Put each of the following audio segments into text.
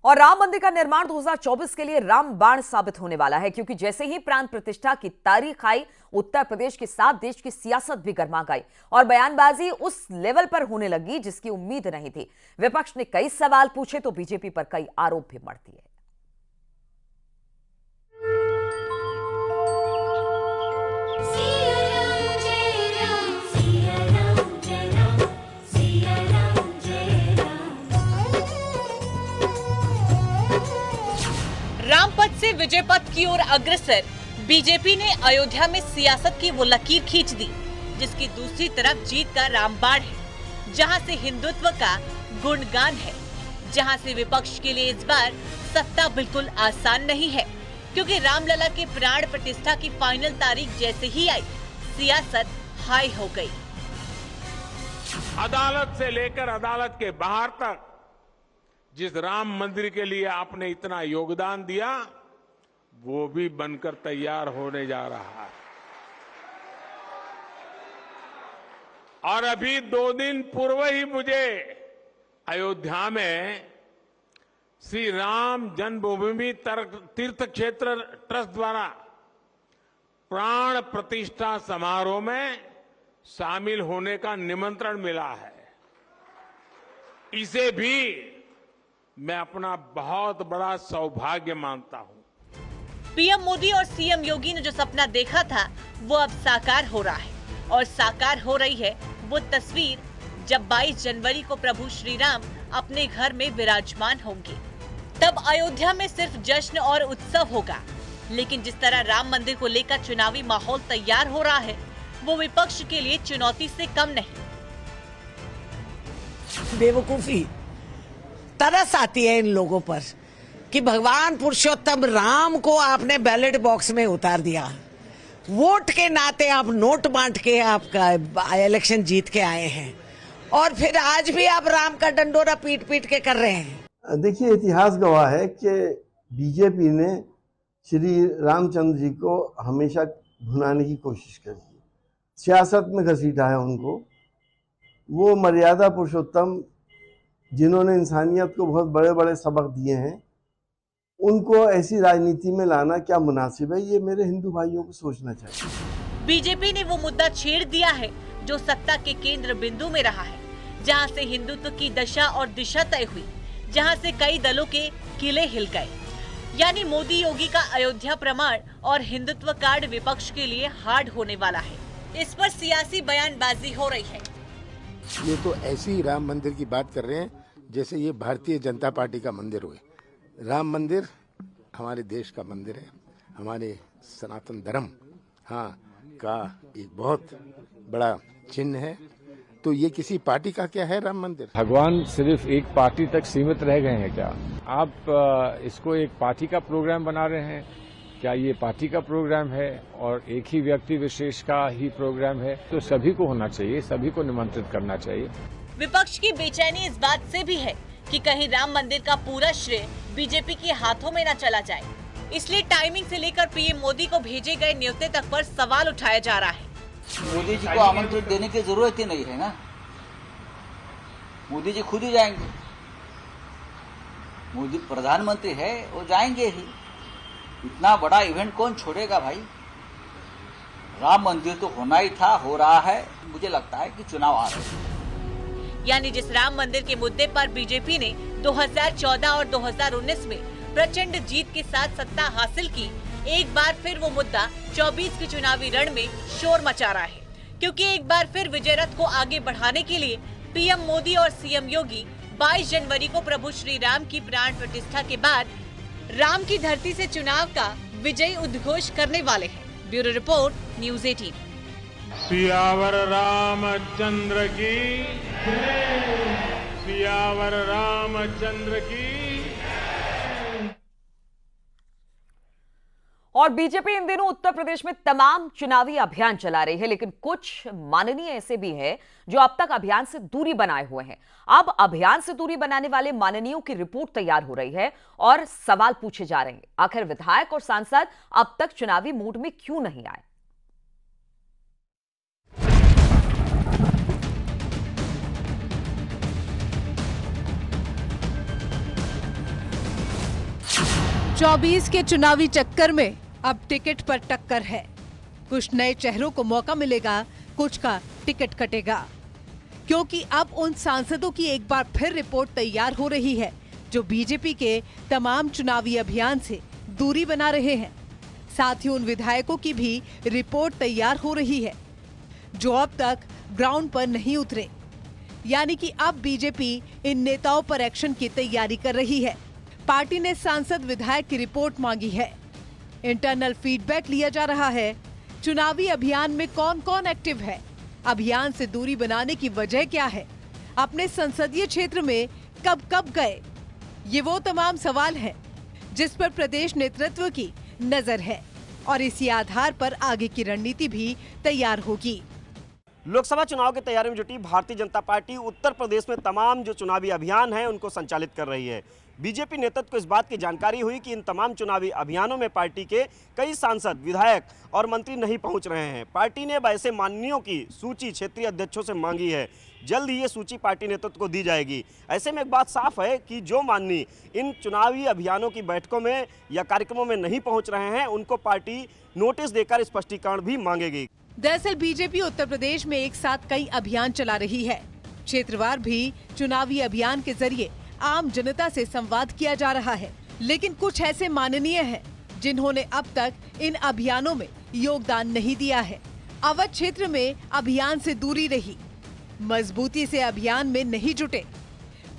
और राम मंदिर का निर्माण 2024 के लिए रामबाण साबित होने वाला है, क्योंकि जैसे ही प्राण प्रतिष्ठा की तारीख आई, उत्तर प्रदेश के साथ देश की सियासत भी गर्मा गई और बयानबाजी उस लेवल पर होने लगी जिसकी उम्मीद नहीं थी। विपक्ष ने कई सवाल पूछे तो बीजेपी पर कई आरोप भी मढ़ दिए। रामपथ से विजय पथ की ओर अग्रसर बीजेपी ने अयोध्या में सियासत की वो लकीर खींच दी जिसकी दूसरी तरफ जीत का रामबाण है, जहां से हिंदुत्व का गुणगान है, जहां से विपक्ष के लिए इस बार सत्ता बिल्कुल आसान नहीं है, क्योंकि रामलला के प्राण प्रतिष्ठा की फाइनल तारीख जैसे ही आई, सियासत हाई हो गई। अदालत से लेकर अदालत के बाहर तक जिस राम मंदिर के लिए आपने इतना योगदान दिया, वो भी बनकर तैयार होने जा रहा है। और अभी 2 दिन पूर्व ही मुझे अयोध्या में श्री राम जन्मभूमि तीर्थ क्षेत्र ट्रस्ट द्वारा प्राण प्रतिष्ठा समारोह में शामिल होने का निमंत्रण मिला है। इसे भी मैं अपना बहुत बड़ा सौभाग्य मानता हूं। पीएम मोदी और सीएम योगी ने जो सपना देखा था वो अब साकार हो रहा है, और साकार हो रही है वो तस्वीर जब 22 जनवरी को प्रभु श्री राम अपने घर में विराजमान होंगे। तब अयोध्या में सिर्फ जश्न और उत्सव होगा, लेकिन जिस तरह राम मंदिर को लेकर चुनावी माहौल तैयार हो रहा है वो विपक्ष के लिए चुनौती से कम नहीं। बेवकूफी तरस आती है इन लोगों पर कि भगवान पुरुषोत्तम राम को आपने बैलेट बॉक्स में उतार दिया, वोट के नाते आप नोट बांट के आपका इलेक्शन जीत के आए हैं, और फिर आज भी आप राम का डंडोरा पीट पीट के कर रहे हैं। देखिए, इतिहास गवाह है कि बीजेपी ने श्री रामचंद्र जी को हमेशा भुनाने की कोशिश करी, सियासत में घसीटा है उनको। वो मर्यादा पुरुषोत्तम जिन्होंने इंसानियत को बहुत बड़े बड़े सबक दिए हैं, उनको ऐसी राजनीति में लाना क्या मुनासिब है, ये मेरे हिंदू भाइयों को सोचना चाहिए। बीजेपी ने वो मुद्दा छेड़ दिया है जो सत्ता के केंद्र बिंदु में रहा है, जहां से हिंदुत्व की दशा और दिशा तय हुई, जहां से कई दलों के किले हिल गए। यानी मोदी योगी का अयोध्या प्रमाण और हिंदुत्व कार्ड विपक्ष के लिए हार्ड होने वाला है। इस पर सियासी बयानबाजी हो रही है। ये तो ऐसी राम मंदिर की बात कर रहे हैं जैसे ये भारतीय जनता पार्टी का मंदिर हुए। राम मंदिर हमारे देश का मंदिर है, हमारे सनातन धर्म का एक बहुत बड़ा चिन्ह है। तो ये किसी पार्टी का क्या है राम मंदिर? भगवान सिर्फ एक पार्टी तक सीमित रह गए हैं क्या? आप इसको एक पार्टी का प्रोग्राम बना रहे हैं क्या? ये पार्टी का प्रोग्राम है और एक ही व्यक्ति विशेष का ही प्रोग्राम है, तो सभी को होना चाहिए, सभी को निमंत्रित करना चाहिए। विपक्ष की बेचैनी इस बात से भी है कि कहीं राम मंदिर का पूरा श्रेय बीजेपी के हाथों में न चला जाए, इसलिए टाइमिंग से लेकर पीएम मोदी को भेजे गए न्योते तक पर सवाल उठाया जा रहा है। मोदी जी को आमंत्रित देने की जरूरत ही नहीं है ना, मोदी जी खुद ही जाएंगे। मोदी प्रधानमंत्री है, वो जाएंगे ही। इतना बड़ा इवेंट कौन छोड़ेगा भाई? राम मंदिर तो होना ही था, हो रहा है। मुझे लगता है कि चुनाव आ रहे हैं। यानी जिस राम मंदिर के मुद्दे पर बीजेपी ने 2014 और 2019 में प्रचंड जीत के साथ सत्ता हासिल की, एक बार फिर वो मुद्दा 24 के चुनावी रण में शोर मचा रहा है, क्योंकि एक बार फिर विजय रथ को आगे बढ़ाने के लिए पीएम मोदी और सीएम योगी 22 जनवरी को प्रभु श्री राम की प्राण प्रतिष्ठा के बाद राम की धरती से चुनाव का विजयी उद्घोष करने वाले हैं। Bureau report, news 18। Siyavar Ramchandra की, सियावर रामचंद्र की। और बीजेपी इन दिनों उत्तर प्रदेश में तमाम चुनावी अभियान चला रही है, लेकिन कुछ माननीय ऐसे भी हैं जो अब तक अभियान से दूरी बनाए हुए हैं। अब अभियान से दूरी बनाने वाले माननीयों की रिपोर्ट तैयार हो रही है और सवाल पूछे जा रहे हैं, आखिर विधायक और सांसद अब तक चुनावी मूड में क्यों नहीं आए? 24 के चुनावी चक्कर में अब टिकट पर टक्कर है। कुछ नए चेहरों को मौका मिलेगा, कुछ का टिकट कटेगा, क्योंकि अब उन सांसदों की एक बार फिर रिपोर्ट तैयार हो रही है जो बीजेपी के तमाम चुनावी अभियान से दूरी बना रहे हैं। साथ ही उन विधायकों की भी रिपोर्ट तैयार हो रही है जो अब तक ग्राउंड पर नहीं उतरे। यानी कि अब बीजेपी इन नेताओं पर एक्शन की तैयारी कर रही है। पार्टी ने सांसद विधायक की रिपोर्ट मांगी है। इंटरनल फीडबैक लिया जा रहा है। चुनावी अभियान में कौन कौन एक्टिव है, अभियान से दूरी बनाने की वजह क्या है, अपने संसदीय क्षेत्र में कब कब गए, ये वो तमाम सवाल हैं जिस पर प्रदेश नेतृत्व की नजर है और इसी आधार पर आगे की रणनीति भी तैयार होगी। लोकसभा चुनाव की तैयारी में जुटी भारतीय जनता पार्टी उत्तर प्रदेश में तमाम जो चुनावी अभियान हैं उनको संचालित कर रही है। बीजेपी नेतृत्व को इस बात की जानकारी हुई कि इन तमाम चुनावी अभियानों में पार्टी के कई सांसद, विधायक और मंत्री नहीं पहुंच रहे हैं। पार्टी ने ऐसे माननीयों की सूची क्षेत्रीय अध्यक्षों से मांगी है। जल्द ही ये सूची पार्टी नेतृत्व को दी जाएगी। ऐसे में एक बात साफ है कि जो माननीय इन चुनावी अभियानों की बैठकों में या कार्यक्रमों में नहीं पहुंच रहे हैं उनको पार्टी नोटिस देकर स्पष्टीकरण भी मांगेगी। दरअसल बीजेपी उत्तर प्रदेश में एक साथ कई अभियान चला रही है। क्षेत्रवार भी चुनावी अभियान के जरिए आम जनता से संवाद किया जा रहा है, लेकिन कुछ ऐसे माननीय हैं जिन्होंने अब तक इन अभियानों में योगदान नहीं दिया है। अवध क्षेत्र में अभियान से दूरी रही, मजबूती से अभियान में नहीं जुटे,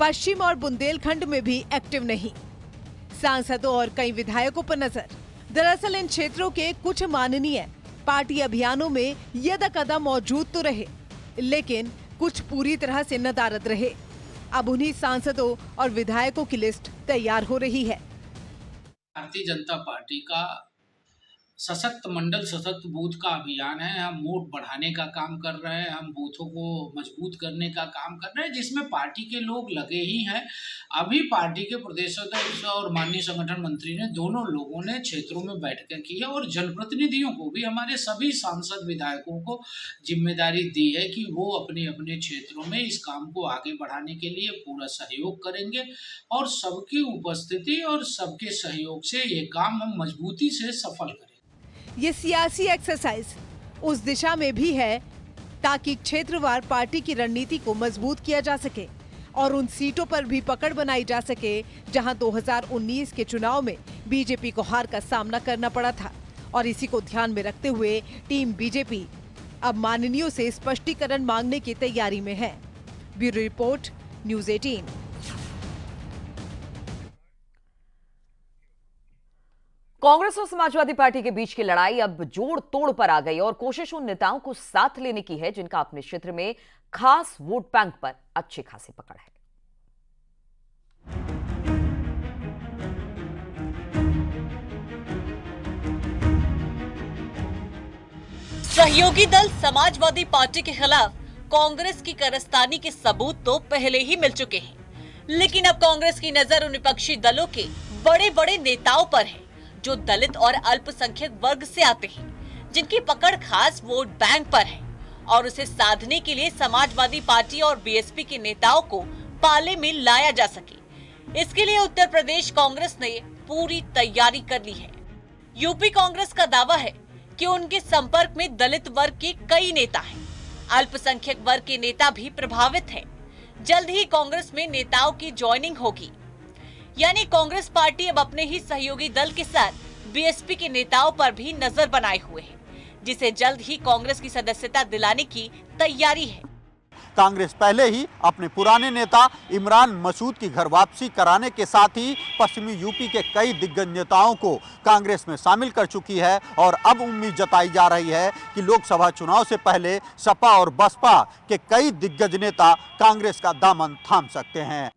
पश्चिम और बुंदेलखंड में भी एक्टिव नहीं। सांसदों और कई विधायकों पर नजर। दरअसल इन क्षेत्रों के कुछ माननीय पार्टी अभियानों में यदाकदा मौजूद तो रहे, लेकिन कुछ पूरी तरह से नदारद रहे। अब उन्हीं सांसदों और विधायकों की लिस्ट तैयार हो रही है। भारतीय जनता पार्टी का सशक्त मंडल, सशक्त बूथ का अभियान है। हम वोट बढ़ाने का काम कर रहे हैं, हम बूथों को मजबूत करने का काम कर रहे हैं, जिसमें पार्टी के लोग लगे ही हैं। अभी पार्टी के प्रदेश अध्यक्ष और माननीय संगठन मंत्री ने दोनों लोगों ने क्षेत्रों में बैठकें की है और जनप्रतिनिधियों को भी, हमारे सभी सांसद विधायकों को जिम्मेदारी दी है कि वो अपने अपने क्षेत्रों में इस काम को आगे बढ़ाने के लिए पूरा सहयोग करेंगे और सबकी उपस्थिति और सबके सहयोग से ये काम हम मजबूती से सफल करें। ये सियासी एक्सरसाइज उस दिशा में भी है ताकि क्षेत्रवार पार्टी की रणनीति को मजबूत किया जा सके और उन सीटों पर भी पकड़ बनाई जा सके जहां 2019 के चुनाव में बीजेपी को हार का सामना करना पड़ा था। और इसी को ध्यान में रखते हुए टीम बीजेपी अब माननीयों से स्पष्टीकरण मांगने की तैयारी में है। Bureau report, news 18। कांग्रेस और समाजवादी पार्टी के बीच की लड़ाई अब जोड़ तोड़ पर आ गई और कोशिश उन नेताओं को साथ लेने की है जिनका अपने क्षेत्र में खास वोट बैंक पर अच्छी खासी पकड़ है। सहयोगी दल समाजवादी पार्टी के खिलाफ कांग्रेस की कारस्तानी के सबूत तो पहले ही मिल चुके हैं, लेकिन अब कांग्रेस की नजर उन विपक्षी दलों के बड़े बड़े नेताओं पर है जो दलित और अल्पसंख्यक वर्ग से आते हैं, जिनकी पकड़ खास वोट बैंक पर है और उसे साधने के लिए समाजवादी पार्टी और बीएसपी के नेताओं को पाले में लाया जा सके। इसके लिए उत्तर प्रदेश कांग्रेस ने पूरी तैयारी कर ली है। यूपी कांग्रेस का दावा है कि उनके संपर्क में दलित वर्ग के कई नेता हैं, अल्पसंख्यक वर्ग के नेता भी प्रभावित हैं। जल्द ही कांग्रेस में नेताओं की ज्वाइनिंग होगी, यानी कांग्रेस पार्टी अब अपने ही सहयोगी दल के साथ बीएसपी के नेताओं पर भी नजर बनाए हुए है, जिसे जल्द ही कांग्रेस की सदस्यता दिलाने की तैयारी है। कांग्रेस पहले ही अपने पुराने नेता इमरान मसूद की घर वापसी कराने के साथ ही पश्चिमी यूपी के कई दिग्गज नेताओं को कांग्रेस में शामिल कर चुकी है और अब उम्मीद जताई जा रही है कि लोकसभा चुनाव से पहले सपा और बसपा के कई दिग्गज नेता कांग्रेस का दामन थाम सकते हैं।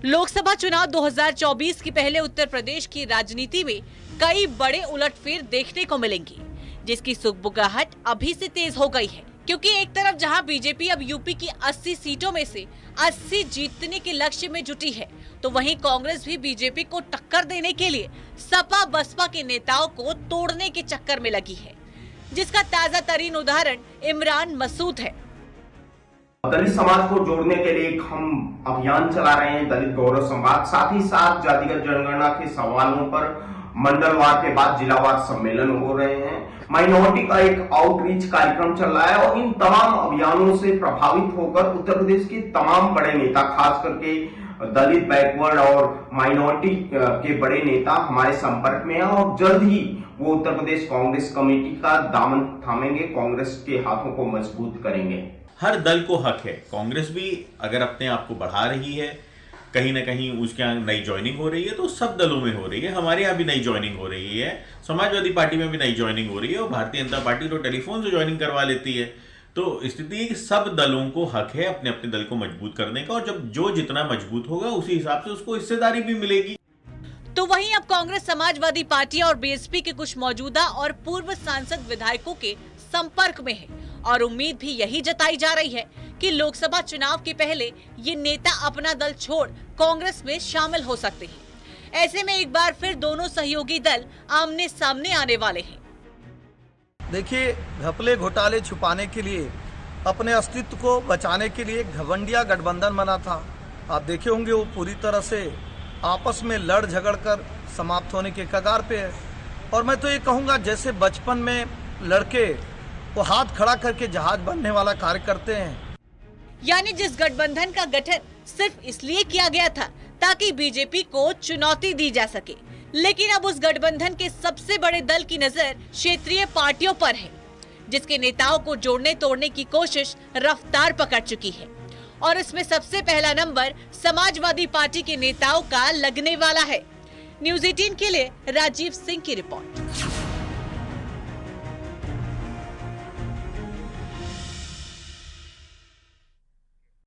लोकसभा चुनाव 2024 की पहले उत्तर प्रदेश की राजनीति में कई बड़े उलटफेर देखने को मिलेंगी, जिसकी सुगबुगाहट अभी से तेज हो गई है, क्योंकि एक तरफ जहां बीजेपी अब यूपी की 80 सीटों में से 80 जीतने के लक्ष्य में जुटी है, तो वहीं कांग्रेस भी बीजेपी को टक्कर देने के लिए सपा बसपा के नेताओं को तोड़ने के चक्कर में लगी है, जिसका ताजा तरीन उदाहरण इमरान मसूद है। दलित समाज को जोड़ने के लिए एक हम अभियान चला रहे हैं, दलित गौरव संवाद। साथ ही साथ जातिगत जनगणना के सवालों पर मंडलवार के बाद जिलावार सम्मेलन हो रहे हैं। माइनॉरिटी का एक आउटरीच कार्यक्रम चल रहा है और इन तमाम अभियानों से प्रभावित होकर उत्तर प्रदेश के तमाम बड़े नेता, खास करके दलित, बैकवर्ड और माइनॉरिटी के बड़े नेता हमारे संपर्क में हैं और जल्द ही वो उत्तर प्रदेश कांग्रेस कमेटी का दामन थामेंगे, कांग्रेस के हाथों को मजबूत करेंगे। हर दल को हक है, कांग्रेस भी अगर अपने आप को बढ़ा रही है, कहीं ना कहीं उसके यहाँ नई ज्वाइनिंग हो रही है, तो सब दलों में हो रही है। हमारे यहाँ भी नई ज्वाइनिंग हो रही है, समाजवादी पार्टी में भी नई ज्वाइनिंग हो रही है और भारतीय जनता पार्टी तो टेलीफोन से ज्वाइनिंग करवा लेती है। तो स्थिति है कि सब दलों को हक है अपने अपने दल को मजबूत करने का, और जब जो जितना मजबूत होगा उसी हिसाब से उसको हिस्सेदारी भी मिलेगी। तो वहीं अब कांग्रेस, समाजवादी पार्टी और बीएसपी के कुछ मौजूदा और पूर्व सांसद विधायकों के संपर्क में है और उम्मीद भी यही जताई जा रही है कि लोकसभा चुनाव के पहले ये नेता अपना दल छोड़ कांग्रेस में शामिल हो सकते हैं। ऐसे में एक बार फिर दोनों सहयोगी दल आमने सामने आने वाले हैं। देखिए, घपले घोटाले छुपाने के लिए, अपने अस्तित्व को बचाने के लिए घमंडिया गठबंधन बना था। आप देखे होंगे वो पूरी तरह से आपस में लड़ झगड़ कर समाप्त होने के कगार पे है। और मैं तो ये कहूँगा, जैसे बचपन में लड़के वो हाथ खड़ा करके जहाज बनने वाला कार्य करते हैं। यानी जिस गठबंधन का गठन सिर्फ इसलिए किया गया था ताकि बीजेपी को चुनौती दी जा सके, लेकिन अब उस गठबंधन के सबसे बड़े दल की नजर क्षेत्रीय पार्टियों पर है, जिसके नेताओं को जोड़ने तोड़ने की कोशिश रफ्तार पकड़ चुकी है। और इसमें सबसे पहला नंबर समाजवादी पार्टी के नेताओं का लगने वाला है। न्यूज़ 18 के लिए राजीव सिंह की रिपोर्ट।